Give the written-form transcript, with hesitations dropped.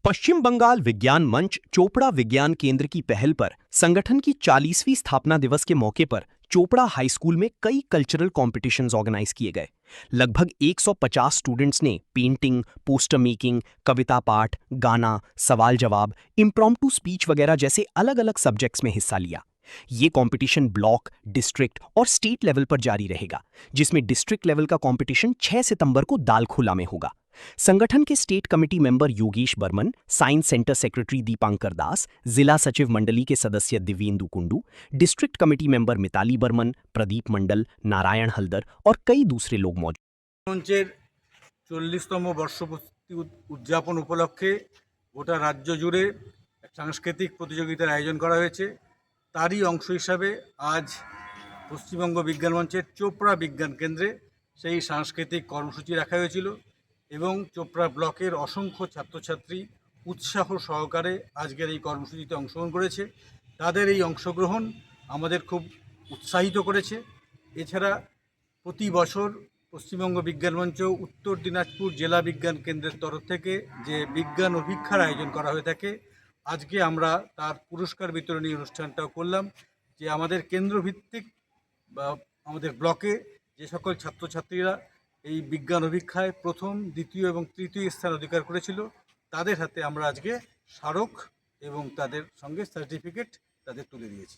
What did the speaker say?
पश्चिम बंगाल विज्ञान मंच चोपड़ा विज्ञान केंद्र की पहल पर संगठन की 40वीं स्थापना दिवस के मौके पर चोपड़ा हाई स्कूल में कई कल्चरल कॉम्पिटिशन्स ऑर्गेनाइज किए गए। लगभग 150 स्टूडेंट्स ने पेंटिंग, पोस्टर मेकिंग, कविता पाठ, गाना, सवाल जवाब, इम्प्रॉम्प्टू स्पीच वगैरह जैसे अलग अलग सब्जेक्ट्स में हिस्सा लिया। ये कंपटीशन ब्लॉक, डिस्ट्रिक्ट और स्टेट लेवल पर जारी रहेगा, जिसमें डिस्ट्रिक्ट लेवल का कंपटीशन 6 सितंबर को दालखोला में होगा। संगठन के state committee member Yogesh Barman, science centre secretary Dipankar Das, जिला सचिव मंडली के सदस्य Dibyendu Kundu, district committee member Mitali Barman, Pradip Mandal, Narayan Haldar और कई दूसरे लोग मौजूद। মঞ্চের 40তম বর্ষপূর্তি উদযাপন উপলক্ষে গোটা রাজ্য জুড়ে সাংস্কৃতিক প্রতিযোগিতার আয়োজন করা হয়েছে। তারই অংশ হিসাবে আজ পশ্চিমবঙ্গ বিজ্ঞান মঞ্চের চোপড়া বিজ্ঞান কেন্দ্রে সেই সাংস্কৃতিক কর্মসূচি রাখা হয়েছিল এবং চোপড়া ব্লকের অসংখ্য ছাত্রছাত্রী উৎসাহ সহকারে আজকের এই কর্মসূচিতে অংশগ্রহণ করেছে। তাদের এই অংশগ্রহণ আমাদের খুব উৎসাহিত করেছে। এছাড়া প্রতি বছর পশ্চিমবঙ্গ বিজ্ঞান মঞ্চ উত্তর দিনাজপুর জেলা বিজ্ঞান কেন্দ্রের তরফ থেকে যে বিজ্ঞান অভিক্ষার আয়োজন করা হয়ে থাকে, আজকে আমরা তার পুরস্কার বিতরণী অনুষ্ঠানটাও করলাম। যে আমাদের কেন্দ্রভিত্তিক বা আমাদের ব্লকে যে সকল ছাত্রছাত্রীরা এই বিজ্ঞান অভিক্ষায় প্রথম, দ্বিতীয় এবং তৃতীয় স্থান অধিকার করেছিল, তাদের হাতে আমরা আজকে স্মারক এবং তাদের সঙ্গে সার্টিফিকেট তাদের তুলে দিয়েছি।